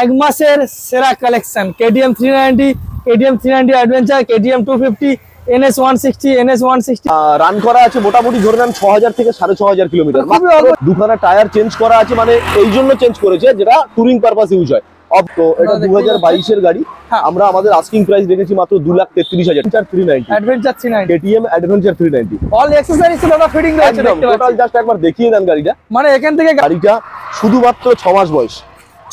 এক মাসের সেরা collection KTM 390, KTM 390 adventure, KTM 250, NS 160, NS 160 run করা আছে মোটামুটি ধরে নেন 6000 থেকে 6500 কিলোমিটার। দুখানা টায়ার চেঞ্জ করা আছে, মানে এই জন্য চেঞ্জ করেছে যেটা টুরিং পারপাস ইউজ হয়। তো এটা 2022 এর গাড়ি। আমরা আমাদের আস্কিং প্রাইস রেখেছি মাত্র 2,33,000। 390 adventure 390, KTM adventure 390 all accessories দাদা ফিটিং রয়েছে। টোটাল জাস্ট একবার দেখিয়ে দেন গাড়িটা। মানে এখান থেকে গাড়িটা শুধুমাত্র 6 মাস বয়স,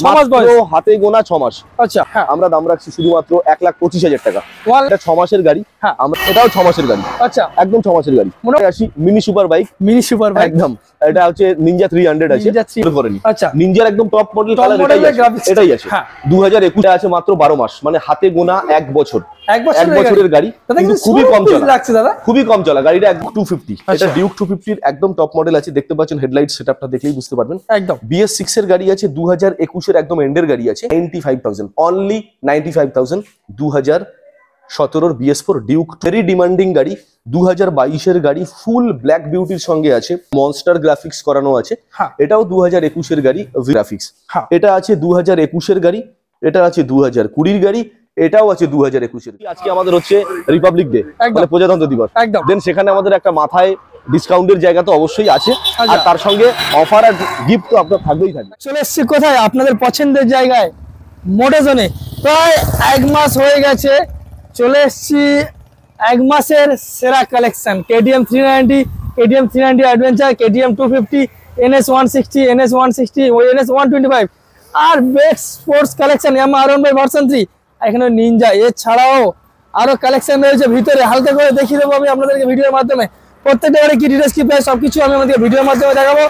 6 মাস বয়স, হাতে গোনা 6 মাস। আচ্ছা, আমরা দাম রাখছি শুধুমাত্র 1,25,000 টাকা। এটা 6 মাসের গাড়ি। আমরা এটাও 6 মাসের গাড়ি। আচ্ছা, একদম 6 মাসের গাড়ি। মনে আসি mini super bike, mini super bike একদম। এটা হচ্ছে নিনজা 300 আছে, করেনি। আচ্ছা, নিনজার একদম টপ মডেল কালার এটাই আছে। 2021 আছে, মাত্র 12 মাস, মানে হাতে গোনা 1 বছর। 1 বছরের গাড়ি, কিন্তু খুবই কম চলা লাগছে দাদা, খুবই কম চলা গাড়িটা। 250, এটা ডিউক 250 এর একদম টপ মডেল আছে। দেখতে পাচ্ছেন হেডলাইট সেটআপটা দেখলেই বুঝতে পারবেন। একদম BS6 এর গাড়ি আছে, 2021 এর একদম এন্ডের গাড়ি আছে। 95,000, only 95,000। 2017 BS4 Duke, very demanding গাড়ি। 2022 এর গাড়ি, ফুল ব্ল্যাক বিউটির সঙ্গে আছে, মনস্টার গ্রাফিক্স করানো আছে। এটাও 2021 এর গাড়ি, গ্রাফিক্স। এটা আছে 2021 এর গাড়ি, এটা আছে 2020 এর গাড়ি, এটাও আছে 2021 এর। আজকে আমাদের হচ্ছে রিপাবলিক ডে, মানে প্রজাতন্ত্র দিবস। দেন সেখানে আমাদের একটা মাথায় ডিসকাউন্টের জায়গা তো অবশ্যই আছে, আর তার সঙ্গে অফার আর গিফট তো আপনার থাকবেই থাকবে। চলে এসেছি কোথায়? আপনাদের পছন্দের জায়গায়, মোডেজনে। প্রায় 1 মাস হয়ে গেছে, চলে এসেছি 1 মাসের সেরা collection KTM 390, KTM 390 adventure, KTM 250, NS 160, NS 160, NS 125 আর best sports collection R1 version 3। এখানে নিনজা, এছাড়াও আরো কালেকশন রয়েছে ভিতরে। হালকা করে দেখিয়ে দেবো আমি আপনাদেরকে ভিডিওর মাধ্যমে। প্রত্যেকটা গাড়ি কি ডিটেইলস কি প্রাইস সবকিছু আমি আমাদের ভিডিওর মাধ্যমে দেখাবো।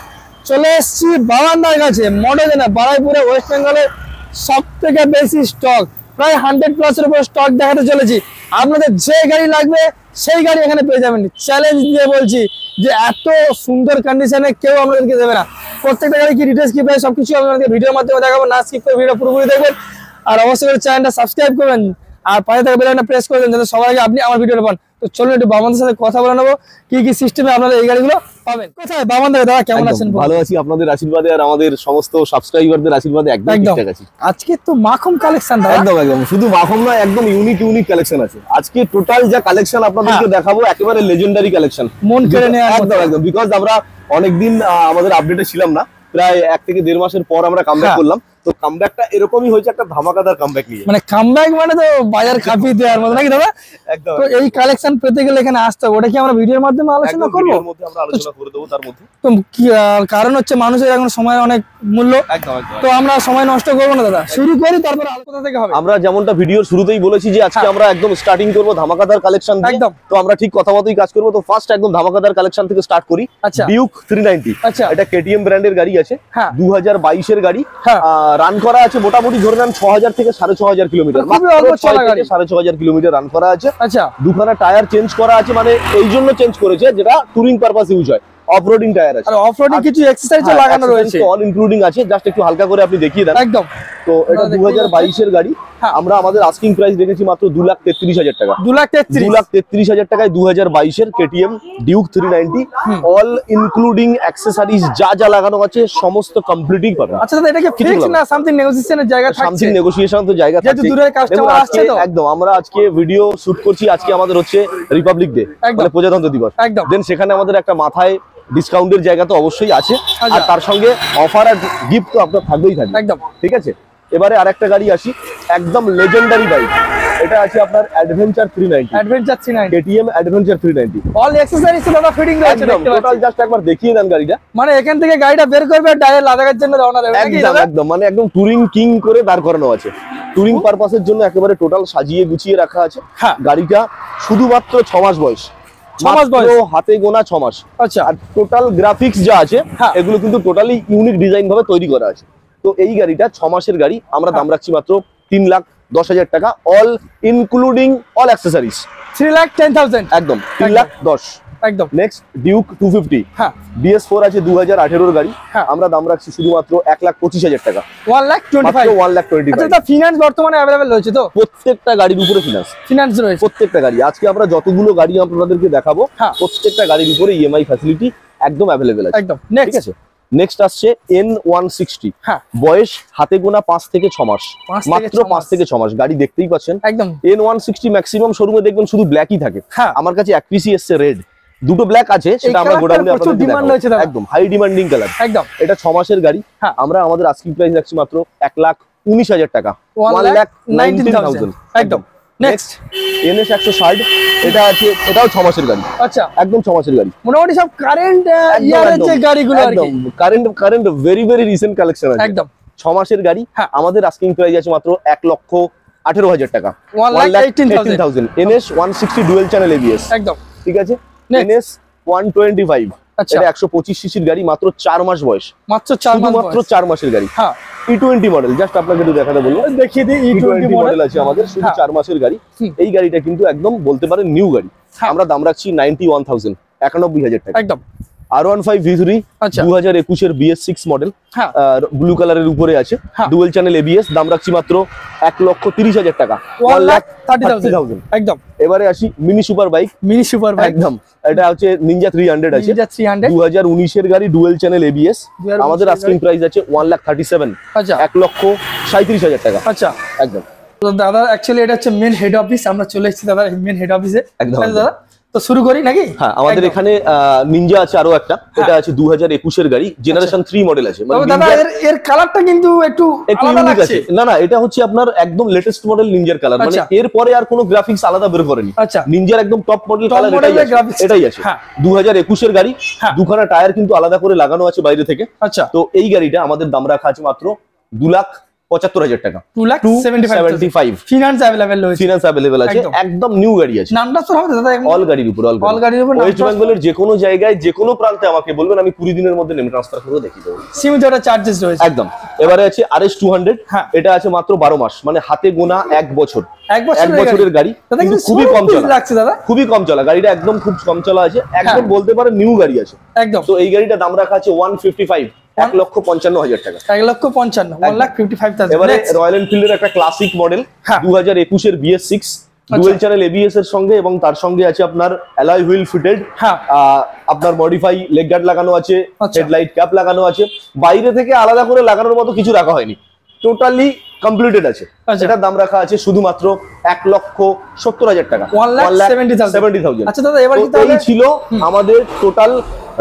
চলে এসেছি বাবান্দার কাছে, মডেজনে, বারাইপুরে, ওয়েস্ট বেঙ্গলের সব থেকে বেশি স্টক, প্রায় 100+ এর উপর স্টক দেখাতে চলেছি। আপনাদের যে গাড়ি লাগবে সেই গাড়ি এখানে পেয়ে যাবেন। চ্যালেঞ্জ দিয়ে বলছি যে এত সুন্দর কন্ডিশনে কেউ আপনাদেরকে দেবে না। প্রত্যেকটা গাড়ি কি ডিটেইলস কি প্রাইস সবকিছু আমি আমাদের ভিডিওর মাধ্যমে দেখাবো। না স্কিপ করে ভিডিও পুরোপুরি দেখবেন, আর অবশ্যই চ্যানেলটা সাবস্ক্রাইব করবেন, আর পাশে থাকা বেল আইকনটা প্রেস করে দেন যাতে সবার আগে আপনি আমার ভিডিওটা পান। তো চলুন একটু বাবানদের সাথে কথা বলে নেবো, কি কি সিস্টেমে আপনারা এই গাড়িগুলো পাবেন। কোথায় বাবান দাদা, কেমন আছেন? ভালো আছি, আপনাদের আশীর্বাদে আর আমাদের সমস্ত সাবস্ক্রাইবারদের আশীর্বাদে একদম ঠিকঠাক আছি। আজকে তো মাখম কালেকশন দাদা। একদম শুধু মাখম নয়, একদম ইউনিক কালেকশন আছে আজকে। টোটাল যা কালেকশন আপনাদেরকে দেখাবো একেবারে লেজেন্ডারি কালেকশন, মন কেড়ে নেওয়ার। একদম বিকজ আমরা অনেকদিন আমাদের আপডেটে ছিলাম না, প্রায় 1 থেকে 1.5 মাসের পর আমরা কামব্যাক করলাম। তো কামব্যাকটা এরকমই হয়েছে, একটা ধামাকাদার কামব্যাক নিয়ে। মানে কামব্যাক মানে তো বাজার কাঁপিয়ে দেওয়ার মতো নাকি দাদা? একদম। তো এই কালেকশন পেতে গেলে এখানে আসতে হবে, ওটা কি আমরা ভিডিওর মাধ্যমে আলোচনা করব? ভিডিওর মধ্যে আমরা আলোচনা করে দেব। তার মধ্যে তো কি কারণ হচ্ছে মানুষের এখন সময় অনেক মূল্য। একদম তো আমরা সময় নষ্ট করব না দাদা, শুরু করি, তারপর কোথা থেকে হবে? আমরা যেমনটা ভিডিওর শুরুতেই বলেছি যে আজকে আমরা একদম স্টার্টিং করব ধামাকাদার কালেকশন দিয়ে। একদম, তো আমরা ঠিক কথা মতোই কাজ করব। তো ফার্স্ট একদম ধামাকাদার কালেকশন থেকে স্টার্ট করি। ডিউক 390, এটা কেটিএম ব্র্যান্ডের গাড়ি আছে, 2022 এর গাড়ি। রান করা আছে মোটামুটি ধরে নেন 6000 থেকে 6500 কিলোমিটার, মাত্র 6500 কিলোমিটার রান করা আছে। আচ্ছা, দুখানা টায়ার চেঞ্জ করা আছে, মানে এই জন্য চেঞ্জ করেছে যেটা টুরিং পারপাস ইউজ হয়। অফরোডিং টায়ার আছে, আর অফরোডিং কিছু অ্যাকসেসরিজ লাগানো রয়েছে, অল ইনক্লুডিং আছে। জাস্ট একটু হালকা করে আপনি দেখিয়ে দেন। একদম। তো এটা 2022 এর গাড়ি। আমরা আমাদের আস্কিং প্রাইস রেখেছি মাত্র 2,33,000 টাকা। 2,33,000 টাকায় 2022 এর KTM Duke 390, all including accessories যা লাগানো আছে সমস্ত কমপ্লিটই পাবেন। আচ্ছা দাদা, এটা কি ফিক্স না সামথিং নেগোসিয়েশনের জায়গা থাকছে? সামথিং নেগোসিয়েশন তো জায়গা থাকছে, যেহেতু দূরের কাস্টমার আসছে। তো একদম আমরা আজকে ভিডিও শুট করছি, আজকে আমাদের হচ্ছে রিপাবলিক ডে, মানে প্রজাতন্ত্র দিবস। দেন সেখানে আমাদের একটা মাথায় ডিসকাউন্টের জায়গা তো অবশ্যই আছে, আর তার সঙ্গে অফার আর গিফট তো আপনার থাকবেই থাকবে। একদম ঠিক আছে। এবারে আরেকটা গাড়ি আসি, একদম লেজেন্ডারি বাইক। এটা আছে আপনার adventure 390, KTM adventure 390, all accessories দাদা ফিটিং রয়েছে। টোটাল জাস্ট একবার দেখিয়ে দেন গাড়িটা। মানে এখান থেকে গাড়িটা বের করবে আর ডাইরেক্ট লাদাখের জন্য রওনা দেবে নাকি দাদা? একদম, মানে একদম টুরিং কিং করে দাঁড় করানো আছে। টুরিং পারপাসের জন্য একেবারে টোটাল সাজিয়ে গুছিয়ে রাখা আছে। গাড়িটা শুধুমাত্র 6 মাস বয়স, 6 মাস বয়স, হাতে গোনা 6 মাস। আচ্ছা, আর টোটাল গ্রাফিক্স যা আছে এগুলো কিন্তু টোটালি ইউনিক ডিজাইন ভাবে তৈরি করা আছে। তো এই গাড়িটা 6 মাসের গাড়ি, আমরা দাম রাখছি মাত্র 3,10,000 টাকা, অল ইনক্লুডিং অল অ্যাকসেসরিজ। 3,10,000 একদম, 3,10,000 একদম। নেক্সট ডিউক 250, BS4 আছে 2018 এর গাড়ি। আমরা দাম রাখছি শুধুমাত্র 1,25,000 টাকা, 1,25,000। আচ্ছা, ফিনান্স বর্তমানে अवेलेबल রয়েছে তো? প্রত্যেকটা গাড়ির উপরে ফিনান্স রয়েছে, প্রত্যেকটা গাড়ি। আজকে আমরা যতগুলো গাড়ি আপনাদেরকে দেখাবো প্রত্যেকটা গাড়ির উপরে ইএমআই ফ্যাসিলিটি একদম अवेलेबल আছে। একদম। ঠিক আছে। নেক্সট আসছে N160, হ্যাঁ বয়স হাতে গোনা 5 থেকে 6 মাস, 5 থেকে মাত্র 6 5 থেকে 6 মাস। গাড়ি দেখতেই পাচ্ছেন একদম। N160 ম্যাক্সিমাম শোরুমে দেখবেন শুধু ব্ল্যাকই থাকে, হ্যাঁ আমার কাছে অ্যাক্রিসি এসছে রেড, দুটো ব্ল্যাক আছে, সেটা আমরা গোডাউনে আপনাদের ডিমান্ড রয়েছে দাদা, একদম হাই ডিমান্ডিং কালার। একদম এটা 6 মাসের গাড়ি, হ্যাঁ আমরা আমাদের আস্কিং প্রাইস রাখছি মাত্র 1,19,000 টাকা, 1,19,000 একদম। নেক্সট NS160, এটা আছে, এটাও 6 মাসের গাড়ি, আচ্ছা একদম 6 মাসের গাড়ি, মোটামুটি সব কারেন্ট ইয়ারের যে গাড়িগুলো আর কি, current very very recent collection আছে, একদম 6 মাসের গাড়ি। হ্যাঁ। আমাদের আস্কিং প্রাইস আছে মাত্র 1,18,000 টাকা, 1,18,000 NS160 ডুয়েল চ্যানেল ABS, একদম। ঠিক আছে। Next. NS125, আচ্ছা এটা 125 সিসির গাড়ি, মাত্র 4 মাস বয়স, মাত্র 4 মাস মাত্র বয়স। 4 মাসের গাড়ি। হ্যাঁ E20 মডেল, জাস্ট আপনাকে একটু দেখাতে বলবো, দেখিয়ে দিই E20 মডেল আছে আমাদের, শুধু হ্যাঁ। 4 মাসের গাড়ি। হুম। এই গাড়িটা কিন্তু একদম বলতে পারেন নিউ গাড়ি, হ্যাঁ। আমরা দাম রাখছি 91,000, 91,000 টাকা। একদম R15 V3, আচ্ছা 2021 এর BS6 মডেল, হ্যাঁ ব্লু কালারের উপরে আছে, হ্যাঁ। ডুয়েল চ্যানেল ABS, দাম রাখছি মাত্র 1,30,000 টাকা, 1,30,000 একদম। এবারে আসি mini super bike, mini super bike একদম, এটা হচ্ছে Ninja 300 আছে, Ninja 300 2019 এর গাড়ি, ডুয়েল চ্যানেল ABS, 2019 আমাদের এর আস্কিং প্রাইস আছে 1,37,000, আচ্ছা 1,37,000 টাকা, আচ্ছা। একদম। তো দাদা অ্যাকচুয়ালি এটা হচ্ছে মেন হেড অফিস, আমরা চলে এসেছি দাদা মেন হেড অফিসে, একদম, দাদা তো শুরু করি নাকি? হ্যাঁ, আমাদের একদম। এখানে নিনজা আছে আরো একটা, এটা আছে 2021 এর গাড়ি, জেনারেশন 3 মডেল আছে, তবে দাদা এর কালারটা কিন্তু একটু একটু আলাদা ইউনিক লাগছে। আছে। না না, এটা হচ্ছে আপনার একদম লেটেস্ট মডেল নিনজার কালার, মানে আচ্ছা। এরপরে আর কোনো গ্রাফিক্স আলাদা বের করেনি, আচ্ছা নিনজার একদম top model Top colour model এটাই এর আছে, graphics। এটাই আছে। হ্যাঁ। 2021 এর গাড়ি, হ্যাঁ। দুখানা টায়ার কিন্তু আলাদা করে লাগানো আছে বাইরে থেকে। আচ্ছা তো এই গাড়িটা আমাদের দাম রাখা আছে মাত্র 2,75,000 টাকা, 2,75,000 ফিনান্স अवेलेबल রয়েছে, ফিনান্স অ্যাভেলেবল আছে, একদম। একদম নিউ গাড়ি আছে, নামটা তো হবে দাদা অল গাড়ির উপর, অল গাড়ির উপর ওয়েস্ট বেঙ্গলের যে কোনো জায়গায় যে কোনো প্রান্তে আমাকে বলবেন, আমি 20 দিনের মধ্যে নেম ট্রান্সফার করে দেখিয়ে দেবো, সীমিত একটা চার্জেস রয়েছে, একদম। এবারে আছে RS200, হ্যাঁ। এটা আছে মাত্র 12 মাস, মানে হাতে গোনা 1 বছর, এক 1 বছরের গাড়ি, দাদা কিন্তু কিন্তু খুবই কম চলা, লাগছে দাদা, খুবই কম চলা গাড়িটা, একদম খুব কম চলা আছে, একদম বলতে পারেন নিউ গাড়ি আছে। একদম তো এই গাড়িটা দাম রাখা আছে 155, 1,55,000 টাকা, 1,55,000 1,55,000 এবারে রয়্যাল এনফিল্ডের একটা ক্লাসিক মডেল, হ্যাঁ। 2021 এর BS6, ডুয়েল চ্যানেল ABS এর সঙ্গে, এবং তার সঙ্গে আছে আপনার অ্যালয় হুইল ফিটেড, হ্যাঁ আপনার মডিফাই লেগ গার্ড লাগানো আছে, আচ্ছা। হেডলাইট ক্যাপ লাগানো আছে, বাইরে থেকে আলাদা করে লাগানোর মতো কিছু রাখা হয়নি, টোটালি কমপ্লিটেড আছে। আচ্ছা। এটার দাম রাখা আছে শুধুমাত্র 1,70,000 টাকা, 1,70,000 আচ্ছা দাদা এবার কি তো তাহলে এই ছিল আমাদের টোটাল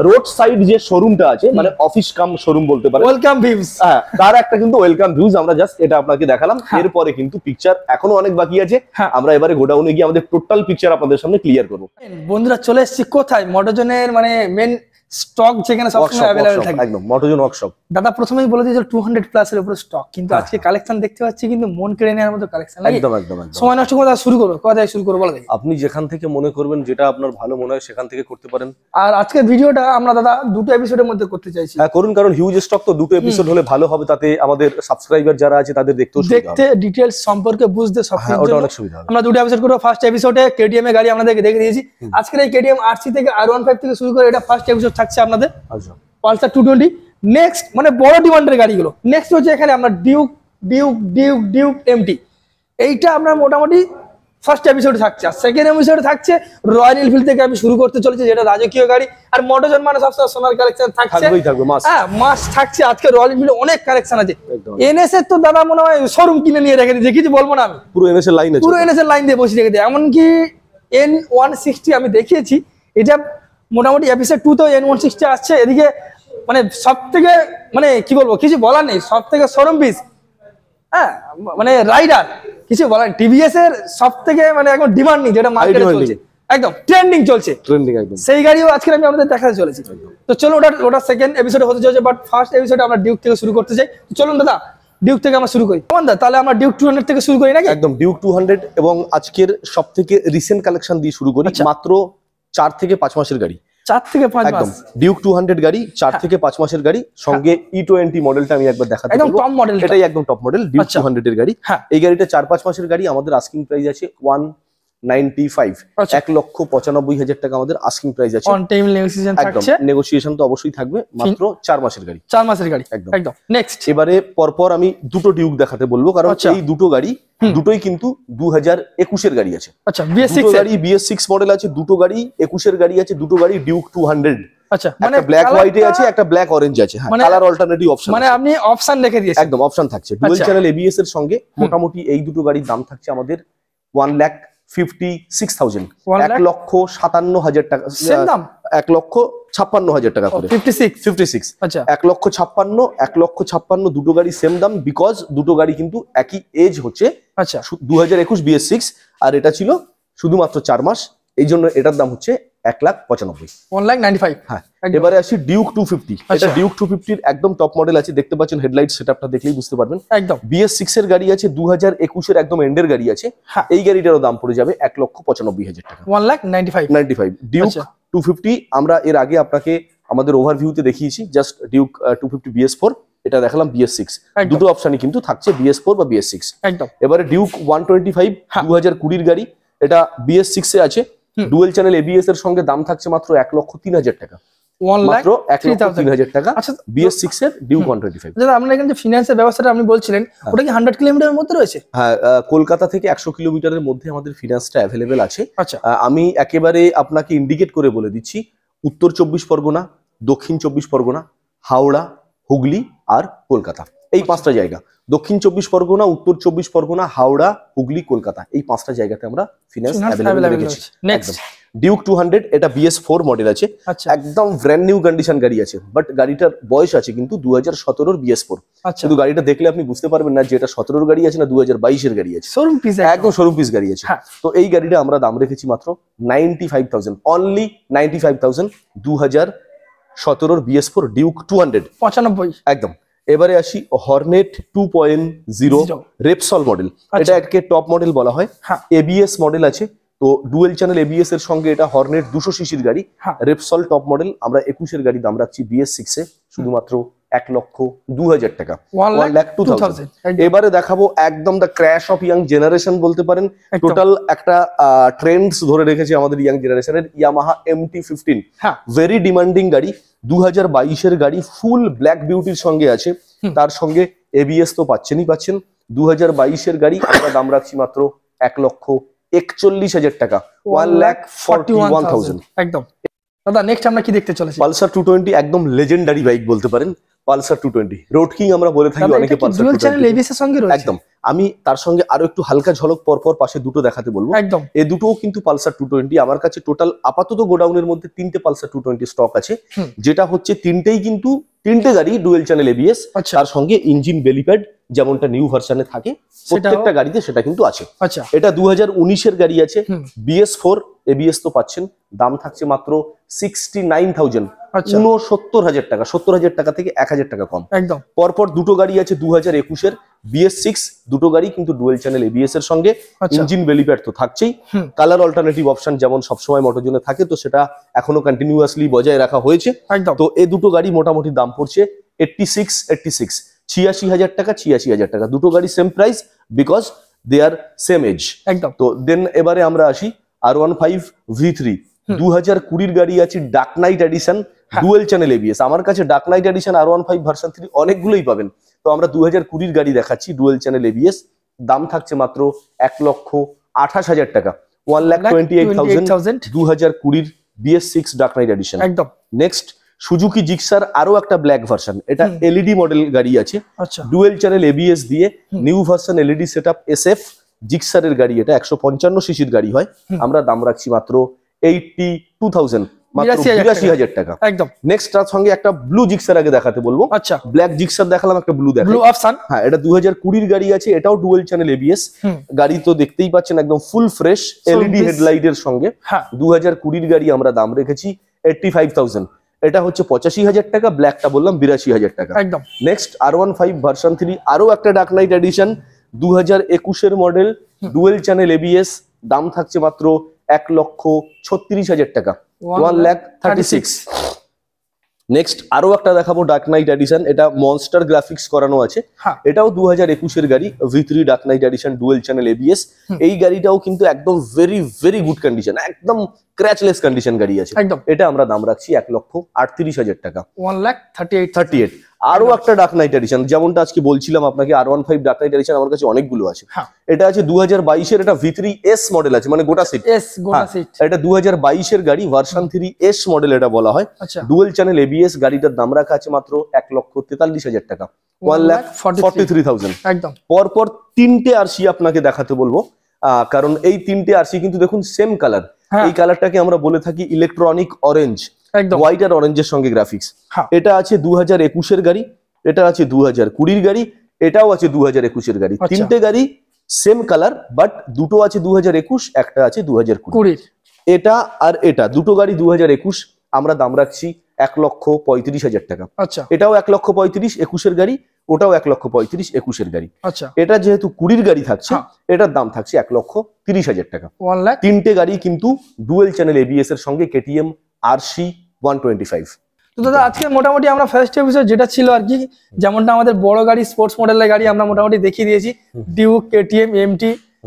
রোড সাইড যে শোরুমটা আছে, মানে অফিস কাম শোরুম বলতে পারেন, ওয়েলকাম ভিউজ, হ্যাঁ, তার একটা কিন্তু ওয়েলকাম ভিউজ, আমরা জাস্ট এটা আপনাকে দেখালাম। হ্যাঁ। এরপরে কিন্তু পিকচার এখনো অনেক বাকি আছে, হ্যাঁ। আমরা এবারে গোডাউনে গিয়ে আমাদের টোটাল পিকচার আপনাদের সামনে ক্লিয়ার করবো। বন্ধুরা চলে এসেছি কোথায়, মোটরজনের মানে মেন স্টক যেখানে সবসময় অ্যাভেলেবল থাকে, একদম মোটরজন ওয়ার্কশপ। দাদা প্রথমেই বলে দিয়েছিল 200 প্লাস এর উপরে স্টক, কিন্তু আজকে কালেকশন দেখতে পাচ্ছি কিন্তু মন কেড়ে নেওয়ার মতো কালেকশন, একদম একদম একদম। সময় নষ্ট করে শুরু করবো, কোথায় শুরু করবো বলে দেখি। আপনি যেখান থেকে মনে করবেন যেটা আপনার ভালো মনে হয় সেখান থেকে করতে পারেন। আর আজকের ভিডিওটা আমরা দাদা দুটো এপিসোডের মধ্যে করতে চাইছি, হ্যাঁ করুন, কারণ হিউজ স্টক তো, দুটো এপিসোড হলে ভালো হবে, তাতে আমাদের সাবস্ক্রাইবার যারা আছে তাদের দেখতেও সুবিধা দেখতে হবে। ডিটেইলস সম্পর্কে বুঝতে সব হ্যাঁ, ওটা অনেক সুবিধা হবে। আমরা দুটো এপিসোড করবো। ফার্স্ট এপিসোডে KTM এর গাড়ি আপনাদেরকে দেখে দিয়েছি, আজকের এই KTM RC থেকে R15 থেকে শুরু করে এটা ফার্স্ট এপিসোড থাকছে আপনাদের। আচ্ছা, পালসার 220 নেক্সট, মানে বড় ডিমান্ডের গাড়িগুলো। নেক্সট হচ্ছে এখানে আমরা ডিউক MT, এইটা আপনার মোটামুটি ফার্স্ট এপিসোডে থাকছে। আর সেকেন্ড এপিসোডে থাকছে রয়্যাল এনফিল্ড থেকে আমি শুরু করতে চলেছি, যেটা রাজকীয় গাড়ি। আর মোটরজন মানে সবসময় সোনার কালেকশন থাকছে, থাকবেই থাকবে মাস। হ্যাঁ মাস থাকছে। আজকে রয়্যাল এনফিল্ডে অনেক কালেকশন আছে, একদম। NS এর তো দাদা মনে হয় শোরুম কিনে নিয়ে রেখে দিয়েছে, কিছু বলবো না আমি, পুরো NS এর লাইন আছে, পুরো NS এর লাইন দিয়ে বসে রেখে দিয়েছে। এমনকি N160 আমি দেখিয়েছি, এটা মোটামুটি এপিসোড 2 তো N160 আসছে। এদিকে মানে সব থেকে মানে কি বলবো, কিছু বলার নেই, সব থেকে শোরুম পিস, হ্যাঁ মানে রাইডার, কিছু বলার। TVS এর সব থেকে মানে এখন ডিমান্ড নেই, যেটা মার্কেটে চলছে, একদম ট্রেন্ডিং চলছে, ট্রেন্ডিং একদম, সেই গাড়িও আজকে আমি আপনাদের দেখাতে চলেছি। তো চলো ওটা সেকেন্ড এপিসোডে হতে চলেছে, বাট ফার্স্ট এপিসোডে আমরা ডিউক থেকে শুরু করতে চাই। তো চলুন দাদা ডিউক থেকে আমরা শুরু করি। কেমন দা, তাহলে আমরা ডিউক 200 থেকে শুরু করি নাকি? একদম ডিউক 200, এবং আজকের সব থেকে রিসেন্ট কালেকশন দিয়ে শুরু করি। আচ্ছা। মাত্র 4 থেকে 5 মাসের গাড়ি, 4 থেকে 5 একদম মাস, ডিউক 200 গাড়ি, 4 থেকে 5 মাসের গাড়ি, সঙ্গে E20 মডেলটা আমি একবার দেখাতে একদম বলবো। টপ মডেল, এটাই একদম টপ মডেল ডিউক আচ্ছা। 200 এর গাড়ি। হ্যাঁ। এই গাড়িটা 4-5 মাসের গাড়ি, আমাদের আস্কিং প্রাইস আছে 195, আচ্ছা। 1,95,000 টাকা আমাদের আস্কিং প্রাইস আছে। অন টাইম নেগোসিয়েশন একদম থাকছে, নেগোসিয়েশন তো অবশ্যই থাকবে। মাত্র 4 মাসের গাড়ি, 4 মাসের গাড়ি, একদম। একদম। নেক্সট এবারে পরপর আমি দুটো ডিউক দেখাতে বলবো, কারণ আচ্ছা। এই দুটো গাড়ি দুটোই কিন্তু 2021 এর গাড়ি আছে। আচ্ছা BS6 দুটো গাড়ি BS6 মডেল আছে, দুটো গাড়ি 21 এর গাড়ি আছে, দুটো গাড়ি ডিউক 200 আচ্ছা একটা ব্ল্যাক হোয়াইটে আছে, একটা ব্ল্যাক অরেঞ্জ আছে। হ্যাঁ, কালার অল্টারনেটিভ অপশন, মানে আপনি অপশন রেখে দিয়েছেন। একদম অপশন থাকছে। ডুয়াল চ্যানেল এবিএস এর সঙ্গে মোটামুটি এই দুটো গাড়ির দাম থাকছে আমাদের 1,56,000, 1,57,000 টাকা, সেম দাম 1,56,000 টাকা করে। 56, আচ্ছা 1,56,000 দুটো গাড়ি সেম দাম, বিকজ দুটো গাড়ি কিন্তু একই এজ হচ্ছে। আচ্ছা 2021 BS6, আর এটা ছিল শুধুমাত্র 4 মাস, এই জন্য এটার দাম হচ্ছে 1,95,000। 1,95,000। হ্যাঁ, এবারে আসি ডিউক 250। এটা ডিউক 250 এর একদম টপ মডেল আছে, দেখতে পাচ্ছেন হেডলাইট সেটআপটা দেখলেই বুঝতে পারবেন। একদম BS6 এর গাড়ি আছে, 2021 এর একদম এন্ডের গাড়ি আছে। এই গাড়িটারও দাম পড়ে যাবে 1,95,000 টাকা, 1,95,000। ডিউক 250 আমরা এর আগে আপনাকে আমাদের ওভারভিউতে দেখিয়েছি, জাস্ট ডিউক 250 BS4, এটা দেখালাম BS6। দুটো অপশনই কিন্তু থাকছে, BS4 বা BS6। একদম এবারে ডিউক 125 2020 এর গাড়ি, এটা BS6 এ আছে, ডুয়েল চ্যানেল এবিএস এর সঙ্গে দাম থাকছে মাত্র 1,03,000 টাকা, মাত্র 1,03,000 টাকা। আচ্ছা BS6 এর ডিউক 125। দাদা আপনার এখানে যে ফিনান্সের ব্যবস্থাটা আপনি বলছিলেন, ওটা কি 100 কিলোমিটারের মধ্যে রয়েছে? হ্যাঁ, কলকাতা থেকে 100 কিলোমিটারের মধ্যে আমাদের ফিনান্সটা অ্যাভেলেবেল আছে। আচ্ছা আমি একেবারে আপনাকে ইন্ডিকেট করে বলে দিচ্ছি, উত্তর 24 পরগনা, দক্ষিণ 24 পরগনা, হাওড়া, হুগলি আর কলকাতা, এই 5টা জায়গা। দক্ষিণ 24 পরগনা, উত্তর 24 পরগনা, হাওড়া, হুগলি, কলকাতা, এই 5টা জায়গাতে আমরা ফিনান্স অ্যাভেলেবল রেখেছি। নেক্সট ডিউক 200, এটা BS4 মডেল আছে, একদম ব্র্যান্ড নিউ কন্ডিশন গাড়ি আছে, বাট গাড়িটার বয়স আছে কিন্তু 2017 BS4। শুধু গাড়িটা দেখলে আপনি বুঝতে পারবেন না যে এটা 17 গাড়ি আছে না 2022 এর গাড়ি আছে, শোরুম পিস, একদম শোরুম পিস গাড়ি আছে। তো এই গাড়িটা আমরা দাম রেখেছি মাত্র 95,000, অনলি 95,000, 2017 BS4 ডিউক 200, 95 একদম। এবারে আসি হর্নেট 2.0 রেপসল মডেল, এটা একে টপ মডেল বলা হয়, এবিএস মডেল আছে। তো ডুয়েল চ্যানেল এবিএস এর সঙ্গে এটা হর্নেট 200 সিসির গাড়ি, রেপসল টপ মডেল। আমরা 21 এর গাড়ি দাম রাখছি BS6 এ শুধুমাত্র 1,02,000 টাকা, 1,02,000। এবারে দেখাবো একদম the crash of young generation বলতে পারেন, টোটাল একটা ট্রেন্ডস ধরে রেখেছে আমাদের ইয়াং জেনারেশনের, ইয়ামাহা MT-15, ভেরি ডিমান্ডিং গাড়ি, 2022 এর গাড়ি, ফুল ব্ল্যাক বিউটির সঙ্গে আছে, তার সঙ্গে এবিএস তো পাচ্ছেন। 2022 এর গাড়ি আমরা দাম রাখছি মাত্র 1,41,000 টাকা, 1,41,000। একদম। দাদা নেক্সট আমরা কি দেখতে চলেছি? পালসার 220, একদম লেজেন্ডারি বাইক বলতে পারেন, পালসার 220 রোড কিং আমরা বলে থাকি অনেকে। পালসার 220 একদম। আমি তার সঙ্গে আরো একটু হালকা ঝলক পরপর পাশে দুটো দেখাতে বলবো। একদম, এই দুটোও কিন্তু পালসার 220। আমার কাছে টোটাল আপাতত গোডাউনের মধ্যে 3টে পালসার 220 স্টক আছে, যেটা হচ্ছে 3টেই কিন্তু 3টে গাড়ি ডুয়েল চ্যানেল এবিএস, তার সঙ্গে ইঞ্জিন বেলিপ্যাড যেমনটা নিউ ভার্সনে থাকে প্রত্যেকটা গাড়িতে সেটা কিন্তু আছে। এটা 2019 এর গাড়ি আছে, BS4 এবিএস তো পাচ্ছেন, দাম থাকছে মাত্র 69,000, 69,000 টাকা, 70,000 টাকা থেকে 1,000 টাকা কম। একদম। পরপর দুটো গাড়ি আছে 2021 এর BS6, দুটো গাড়ি কিন্তু ডুয়েল চ্যানেল এবিএস এর সঙ্গে, ইঞ্জিন বেলিপ্যাড তো থাকছেই, কালার অল্টারনেটিভ অপশন যেমন সবসময় মোটরজনে থাকে, তো সেটা এখনো কন্টিনিউয়াসলি বজায় রাখা হয়েছে। তো এই দুটো গাড়ি মোটামুটি দাম পড়ছে 86,000 টাকা, 86,000 টাকা, দুটো গাড়ি same price, because they are same age. একদম। তো দেন এবারে আমরা আসি R15 V3, 2020 গাড়ি আছে, dark night edition, dual channel ABS. আমার কাছে dark night addition R15 version 3 অনেকগুলোই পাবেন, তো আমরা 2020 গাড়ি দেখাচ্ছি ডুয়েল চ্যানেল এবিএস, দাম থাকছে মাত্র 1,28,000 টাকা, 1,28,000, 2020 BS6 ডার্ক নাইট এডিশন। একদম। নেক্সট সুজুকি জিক্সার আরো একটা ব্ল্যাক ভার্সন, এটা এলইডি মডেল গাড়ি আছে, ডুয়েল চ্যানেল এবিএস দিয়ে, new version LED setup SF জিক্সারের গাড়ি, এটা 155 সিসির গাড়ি হয়, আমরা দাম রাখছি মাত্র 82,000, মাত্র 82,000 টাকা। একদম। নেক্সট তার সঙ্গে একটা ব্লু জিক্সার আগে দেখাতে বলবো। ব্ল্যাক জিক্সার দেখালাম, একটা ব্লু দেখাই, ব্লু অপশন। হ্যাঁ, এটা 2020 গাড়ি আছে, এটাও ডুয়েল চ্যানেল এবিএস গাড়ি, তো দেখতেই পাচ্ছেন একদম ফুল ফ্রেশ এলইডি হেডলাইটের সঙ্গে। 2020 গাড়ি আমরা দাম রেখেছি 85,000, এটা হচ্ছে 85,000 টাকা, ব্ল্যাকটা বললাম 82,000 টাকা। একদম। নেক্সট R15 ভার্সন 3, আরো একটা ডার্ক নাইট এডিশন, 2021 এর মডেল, ডুয়েল চ্যানেল এবিএস, দাম থাকছে মাত্র 1,36,000 টাকা, 1,36,000। নেক্সট আরো একটা দেখাবো ডার্ক নাইট এডিশন, এটা মনস্টার গ্রাফিক্স করানো আছে, এটাও 2021 এর গাড়ি, V3 dark night edition, dual channel ABS. এই গাড়িটাও কিন্তু একদম ভেরি গুড কন্ডিশন, একদম ক্র্যাচলেস কন্ডিশন গাড়ি আছে, এটা আমরা দাম রাখছি 1,38,000 টাকা, 1,38,000। আরো একটা ডার্ক নাইট এডিশন, যেমনটা আজকে বলছিলাম আপনাকে, R15 ডার্ক নাইট এডিশন আমার কাছে অনেকগুলো আছে। হ্যাঁ। এটা আছে 2022 এর, এটা V3S মডেল আছে, মানে গোটা সিট। এস গোটা সিট। এটা 2022 এর গাড়ি, ভার্সন 3S মডেল এটা বলা হয়। আচ্ছা, ডুয়েল চ্যানেল ABS, গাড়িটার দাম রাখা আছে মাত্র 1,43,000 টাকা, 1,43,000। একদম পরপর তিনটে আরসি আপনাকে দেখাতে বলবো, কারণ এই তিনটে আরসি কিন্তু দেখুন সেম কালার। হ্যাঁ। এই কালারটাকে আমরা বলে থাকি ইলেকট্রনিক অরেঞ্জ, একদম হোয়াইট আর অরেঞ্জের সঙ্গে গ্রাফিক্স। হ্যাঁ। এটা আছে 2021 এর গাড়ি, এটা আছে 2020 এর গাড়ি, এটাও আছে 2021 এর গাড়ি। আচ্ছা। তিনটে গাড়ি সেম কালার, বাট দুটো আছে 2021, একটা আছে 2020। 20। এটা আর এটা দুটো গাড়ি 2021, আমরা দাম রাখছি 1,35,000 টাকা। আচ্ছা এটাও 1,35,000 21 এর গাড়ি, ওটাও 1,35,000 21 এর গাড়ি। আচ্ছা, এটা যেহেতু 20 গাড়ি থাকছে, হ্যাঁ। এটার দাম থাকছে 1,30,000 টাকা। 1 লাখ। তিনটে গাড়ি কিন্তু ডুয়েল চ্যানেল ABS এর সঙ্গে KTM RC 125। তো দাদা আজকে মোটামুটি আমরা ফার্স্ট এপিসোড যেটা ছিল আর কি, যেমনটা আমাদের বড় গাড়ি স্পোর্টস মডেলের গাড়ি আমরা মোটামুটি দেখিয়ে দিয়েছি, ডিউক, KTM, MT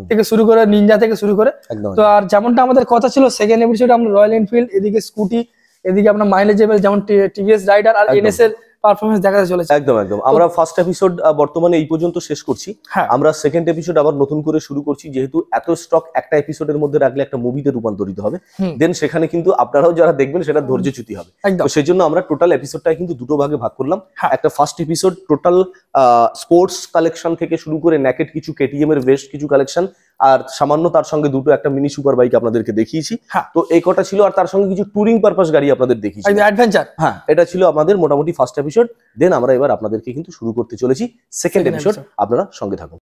থেকে শুরু করে, নিনজা থেকে শুরু করে। একদম। তো আর যেমনটা আমাদের কথা ছিল সেকেন্ড এপিসোডে আমরা রয়্যাল এনফিল্ড, এদিকে স্কুটি, এদিকে আপনার মাইলেজেবল যেমন TVS রাইডার আর একদম। NS এর পারফরমেন্স দেখাতে চলেছে। একদম একদম। আমরা ফার্স্ট এপিসোড বর্তমানে এই পর্যন্ত শেষ করছি। হ্যাঁ। আমরা সেকেন্ড এপিসোড আবার নতুন করে শুরু করছি, যেহেতু এত স্টক একটা এপিসোডের মধ্যে রাখলে একটা মুভিতে রূপান্তরিত হবে। হুম। দেন সেখানে কিন্তু আপনারাও যারা দেখবেন সেটা ধৈর্যচ্যুতি হবে। একদম তো সেই জন্য আমরা টোটাল এপিসোডটাই কিন্তু দুটো ভাগে ভাগ করলাম। হ্যাঁ। একটা first episode total sports collection থেকে শুরু করে ন্যাকেট কিছু, KTM এর বেস্ট কিছু কালেকশন, আর সামান্য তার সঙ্গে দুটো একটা মিনি সুপার বাইক আপনাদেরকে দেখিয়েছি। হ্যাঁ। তো এই কটা ছিল, আর তার সঙ্গে কিছু টুরিং পারপাস গাড়ি আপনাদের দেখিয়েছি। অ্যাডভেঞ্চার। হ্যাঁ, এটা ছিল আমাদের মোটামুটি ফার্স্ট এপিসোড। দেন আমরা এবার আপনাদেরকে কিন্তু শুরু করতে চলেছি সেকেন্ড Second এপিসোড। episode। আপনারা সঙ্গে থাকুন।